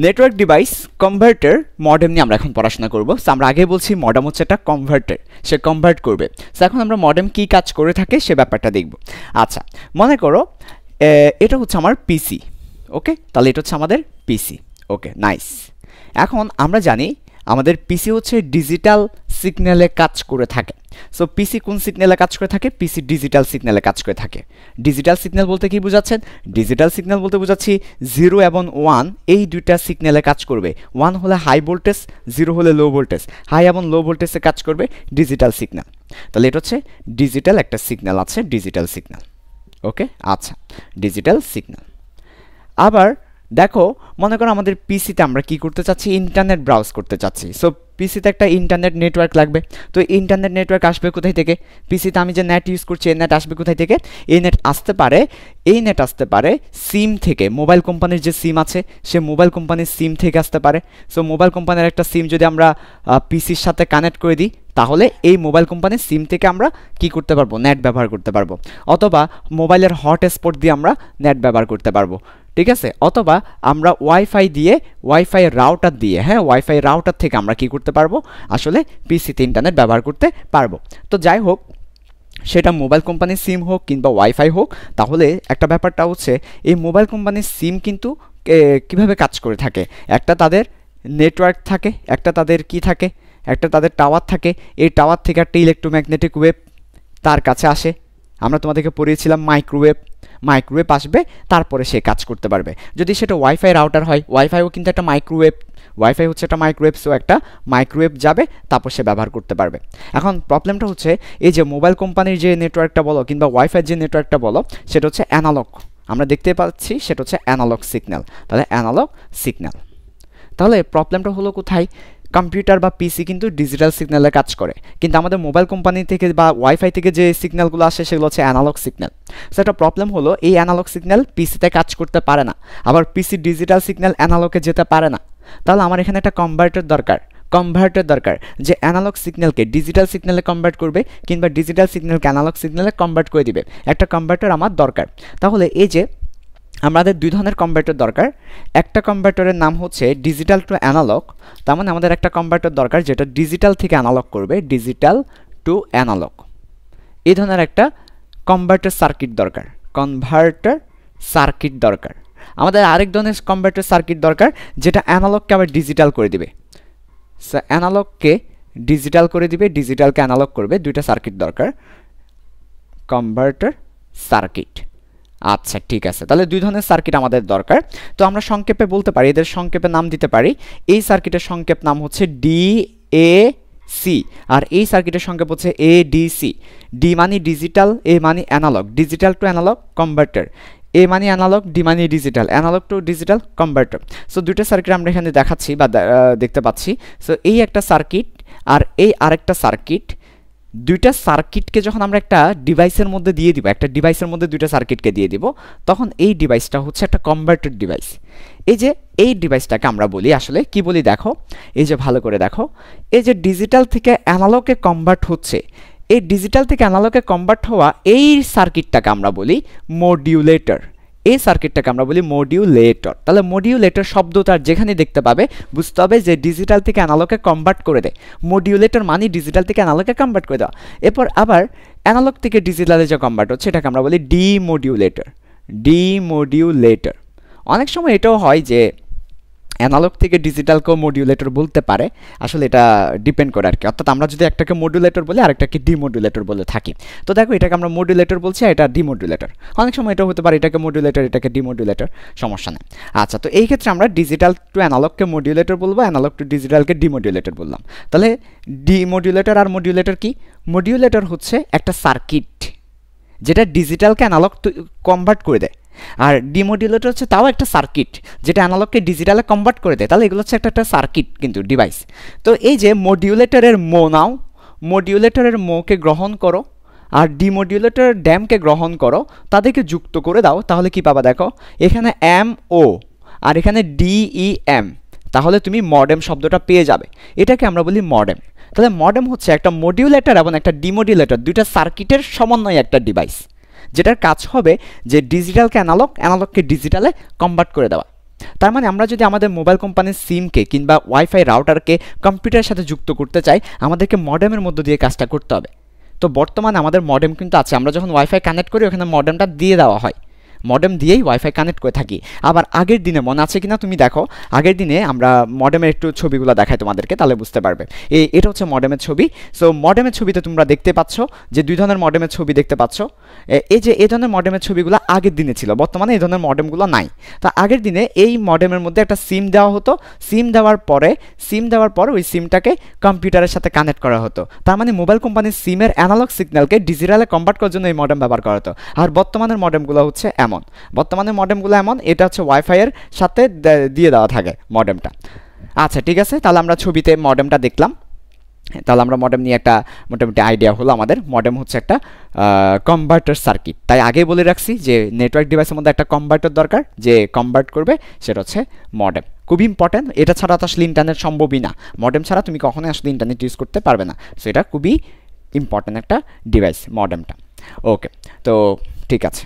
Network device converter modem নিয়ে আমরা এখন পড়াশোনা করব। সো আমরা আগে বলছি মডেম হচ্ছে একটা কনভার্টার, সে কনভার্ট করবে। সো এখন আমরা মডেম কি কাজ করে থাকে সে ব্যাপারটা দেখব। আচ্ছা, মনে করো এটা হচ্ছে আমার পিসি। ওকে, তাহলে এটা হচ্ছে আমাদের পিসি। ওকে, নাইস। এখন আমরা জানি আমাদের পিসি হচ্ছে ডিজিটাল সিগন্যালে কাজ করে থাকে। সো পিসি কোন সিগন্যালে কাজ করে থাকে? পিসি ডিজিটাল সিগন্যালে কাজ করে থাকে। ডিজিটাল সিগন্যাল বলতে কি বোঝাচ্ছেন? ডিজিটাল সিগন্যাল বলতে বোঝাচ্ছি 0 এবং 1 এই দুইটা সিগন্যালে কাজ করবে। 1 হলে হাই ভোল্টেজ, 0 হলে লো ভোল্টেজ। হাই এবং লো ভোল্টেজে কাজ করবে ডিজিটাল সিগন্যাল। তাহলে এটা হচ্ছে ডিজিটাল একটা সিগন্যাল আছে, ডিজিটাল সিগন্যাল। ওকে, আচ্ছা, ডিজিটাল সিগন্যাল। আবার দেখো, মনে করো আমাদের পিসিতে আমরা কি করতে চাচ্ছি? ইন্টারনেট ব্রাউজ করতে চাচ্ছি। সো পিসিতে একটা ইন্টারনেট নেটওয়ার্ক লাগবে। তো ইন্টারনেট নেটওয়ার্ক আসবে কোথায় থেকে? পিসিতে আমি যে নেট ইউজ করছি এই নেট আসবে কোথায় থেকে? এই নেট আসতে পারে সিম থেকে। মোবাইল কোম্পানির যে সিম আছে সে মোবাইল কোম্পানির সিম থেকে আসতে পারে। সো মোবাইল কোম্পানির একটা সিম যদি আমরা পিসির সাথে কানেক্ট করে দিই, তাহলে এই মোবাইল কোম্পানির সিম থেকে আমরা কি করতে পারবো? নেট ব্যবহার করতে পারবো। অথবা মোবাইলের হটস্পট দিয়ে আমরা নেট ব্যবহার করতে পারবো, ঠিক আছে? অথবা আমরা ওয়াইফাই রাউটার দিয়ে, হ্যাঁ, ওয়াইফাই রাউটার থেকে আমরা কি করতে পারবো? আসলে পিসিতে ইন্টারনেট ব্যবহার করতে পারবো। তো যাই হোক, সেটা মোবাইল কোম্পানির সিম হোক কিংবা ওয়াইফাই হোক, তাহলে একটা ব্যাপারটা হচ্ছে এই মোবাইল কোম্পানির সিম কিন্তু কিভাবে কাজ করে থাকে? একটা তাদের নেটওয়ার্ক থাকে, একটা তাদের কি থাকে? একটা তাদের টাওয়ার থাকে। এই টাওয়ার থেকে একটা ইলেকট্রোম্যাগনেটিক ওয়েভ তার কাছে আসে। আমরা তোমাদেরকে পড়িয়েছিলাম মাইক্রোওয়েভ আসবে, তারপরে সে কাজ করতে পারবে। যদি সেটা ওয়াইফাই রাউটার হয়, ওয়াইফাইও কিন্তু একটা মাইক্রোওয়েভ, ওয়াইফাই হচ্ছে একটা মাইক্রোওয়েভ। সো একটা মাইক্রোওয়েভ যাবে, তারপর সে ব্যবহার করতে পারবে। এখন প্রবলেমটা হচ্ছে এই যে মোবাইল কোম্পানির যে নেটওয়ার্কটা বলো কিংবা ওয়াইফাই যে নেটওয়ার্কটা বলো, সেটা হচ্ছে অ্যানালগ। আমরা দেখতে পাচ্ছি সেটা হচ্ছে অ্যানালগ সিগন্যাল। তাহলে অ্যানালগ সিগন্যাল। তাহলে প্রবলেমটা হলো কোথায়? কম্পিউটার বা পিসি কিন্তু ডিজিটাল সিগন্যালে কাজ করে, কিন্তু আমাদের মোবাইল কোম্পানি থেকে বা ওয়াইফাই থেকে যে সিগন্যালগুলো আসে সেগুলো হচ্ছে অ্যানালগ সিগন্যাল। সো একটা প্রবলেম হলো এই অ্যানালগ সিগন্যাল পিসিতে কাজ করতে পারে না, আবার পিসি ডিজিটাল সিগন্যাল অ্যানালগে যেতে পারে না। তাহলে আমার এখানে একটা কনভার্টার দরকার যে অ্যানালগ সিগন্যালকে ডিজিটাল সিগন্যালে কনভার্ট করবে কিংবা ডিজিটাল সিগন্যালকে অ্যানালগ সিগন্যালে কনভার্ট করে দিবে। একটা কনভার্টার আমার দরকার। তাহলে এই যে আমাদের দুই ধরনের কনভার্টার দরকার। একটা কনভার্টারের নাম হচ্ছে ডিজিটাল টু অ্যানালগ। তার মানে আমাদের একটা কনভার্টার দরকার যেটা ডিজিটাল থেকে অ্যানালগ করবে, ডিজিটাল টু অ্যানালগ। এই ধরনের একটা কনভার্টার সার্কিট দরকার। আমাদের আরেক ধরনের কনভার্টার সার্কিট দরকার যেটা অ্যানালগকে আবার ডিজিটাল করে দিবে। সো অ্যানালগকে ডিজিটাল করে দিবে, ডিজিটালকে অ্যানালগ করবে। দুইটা সার্কিট দরকার, কনভার্টার সার্কিট। আচ্ছা, ঠিক আছে। তাহলে দুই ধরনের সার্কিট আমাদের দরকার। তো আমরা সংক্ষেপে বলতে পারি, এদের সংক্ষেপে নাম দিতে পারি। এই সার্কিটের সংক্ষেপ নাম হচ্ছে ডিএসি, আর এই সার্কিটের সংক্ষেপ হচ্ছে এডিসি। ডি মানে ডিজিটাল, এ মানে analogue, digital to analogue converter. A মানে অ্যানালগ, ডি মানে digital, analogue to digital converter. So দুইটা সার্কিট আমরা এখানে দেখাচ্ছি বা দেখতে পাচ্ছি। সো এই একটা সার্কিট আর এই আরেকটা সার্কিট। দুইটা সার্কিটকে যখন আমরা একটা ডিভাইসের মধ্যে দিয়ে দিব, একটা ডিভাইসের মধ্যে দুইটা সার্কিটকে দিয়ে দিব, তখন এই ডিভাইসটা হচ্ছে একটা কনভার্টেড ডিভাইস। এই যে এই ডিভাইসটাকে আমরা বলি, আসলে কি বলি দেখো, এই যে ভালো করে দেখো, এই যে ডিজিটাল থেকে অ্যানালগে কনভার্ট হচ্ছে, এই ডিজিটাল থেকে অ্যানালগে কনভার্ট হওয়া এই সার্কিটটাকে আমরা বলি মডিউলেটর। এই সার্কিটটাকে আমরা বলি মডিউলেটর। তাহলে মডিউলেটর শব্দটা যেখানে দেখতে পাবে বুঝতে হবে যে ডিজিটাল থেকে অ্যানালগে কনভার্ট করে দেয়। মডিউলেটর মানে ডিজিটাল থেকে অ্যানালগে কনভার্ট করে দেওয়া। এরপর আবার অ্যানালগ থেকে ডিজিটালে যে কনভার্ট হচ্ছে এটাকে আমরা বলি ডিমডিউলেটর। অনেক সময় এটাও হয় যে অ্যানালগ থেকে ডিজিটালকেও মডিউলেটর বলতে পারে। আসলে এটা ডিপেন্ড করে আর কি। অর্থাৎ আমরা যদি একটাকে মডিউলেটর বলি আর একটাকে ডিমডিউলেটর বলে থাকি। তো দেখো, এটাকে আমরা মডিউলেটর বলছি আর এটা ডিমডিউলেটর। অনেক সময় এটা হতে পারে এটাকে মডিউলেটর, এটাকে ডিমডিউলেটর, সমস্যা নেই। আচ্ছা, তো এই ক্ষেত্রে আমরা ডিজিটাল টু অ্যানালগকে মডিউলেটর বলবো, অ্যানালগ টু ডিজিটালকে ডিমডিউলেটর বললাম। তাহলে ডিমডিউলেটর আর মডিউলেটর কি? মডিউলেটর হচ্ছে একটা সার্কিট যেটা ডিজিটালকে অ্যানালগ কনভার্ট করে দেয়, আর ডিমডিউলেটর হচ্ছে তাও একটা সার্কিট যেটা অ্যানালগকে ডিজিটালে কনভার্ট করে দেয়। তাহলে এগুলো হচ্ছে একটা সার্কিট কিন্তু ডিভাইস। তো এই যে মডিউলেটরের নাও, মডিউলেটরের মোকে গ্রহণ করো আর ডিমডিউলেটরের ড্যামকে গ্রহণ করো, তাদেরকে যুক্ত করে দাও, তাহলে কি পাবা দেখো, এখানে এম ও আর এখানে ডিইএম, তাহলে তুমি মডেম শব্দটা পেয়ে যাবে। এটাকে আমরা বলি মডেম। তাহলে মডেম হচ্ছে একটা মডিউলেটর এবং একটা ডিমডিউলেটর, দুইটা সার্কিটের সমন্বয়ে একটা ডিভাইস যেটার কাজ হবে যে ডিজিটালকে অ্যানালগ, অ্যানালগকে ডিজিটালে কনভার্ট করে দেওয়া। তার মানে আমরা যদি আমাদের মোবাইল কোম্পানির সিমকে কিংবা ওয়াইফাই রাউটারকে কম্পিউটারের সাথে যুক্ত করতে চাই, আমাদেরকে মডেমের মধ্য দিয়ে কাজটা করতে হবে। তো বর্তমানে আমাদের মডেম কিন্তু আছে, আমরা যখন ওয়াইফাই কানেক্ট করি ওখানে মডেমটা দিয়ে দেওয়া হয়, মডেম দিয়েই ওয়াইফাই কানেক্ট করে থাকি। আবার আগের দিনে মনে আছে কিনা তুমি দেখো, আগের দিনে আমরা মডেমের একটু ছবিগুলো দেখাই তোমাদেরকে, তাহলে বুঝতে পারবে। এটা হচ্ছে মডেমের ছবি। সো মডেমের ছবিতে তোমরা দেখতে পাচ্ছ যে দুই ধরনের মডেমের ছবি দেখতে পাচ্ছ। এই যে এই ধরনের মডেমের ছবিগুলো আগের দিনে ছিল, বর্তমানে এই ধরনের মডেমগুলো নাই। তো আগের দিনে এই মডেমের মধ্যে একটা সিম দেওয়া হতো, সিম দেওয়ার পর ওই সিমটাকে কম্পিউটারের সাথে কানেক্ট করা হতো। তার মানে মোবাইল কোম্পানির সিমের অ্যানালগ সিগন্যালকে ডিজিটালে কনভার্ট করার জন্য এই মডেম ব্যবহার করা হতো। আর বর্তমানের মডেমগুলো হচ্ছে বর্তমানে মডেমগুলো এমন, এটা হচ্ছে ওয়াইফাইয়ের সাথে দিয়ে দেওয়া থাকে মডেমটা। আচ্ছা ঠিক আছে, তাহলে আমরা ছবিতে মডেমটা দেখলাম, তাহলে আমরা মডেম নিয়ে একটা মোটামুটি আইডিয়া হলো আমাদের। মডেম হচ্ছে একটা কনভার্টার সার্কিট, তাই আগেই বলে রাখছি যে নেটওয়ার্ক ডিভাইসের মধ্যে একটা কনভার্টার দরকার, যে কনভার্ট করবে সেটা হচ্ছে মডেম। খুবই ইম্পর্টেন্ট, এটা ছাড়া তো আসলে ইন্টারনেট সম্ভবই না, মডেম ছাড়া তুমি কখনোই আসলে ইন্টারনেট ইউজ করতে পারবে না। সো এটা খুবই ইম্পর্টেন্ট একটা ডিভাইস মডেমটা। ওকে, তো ঠিক আছে।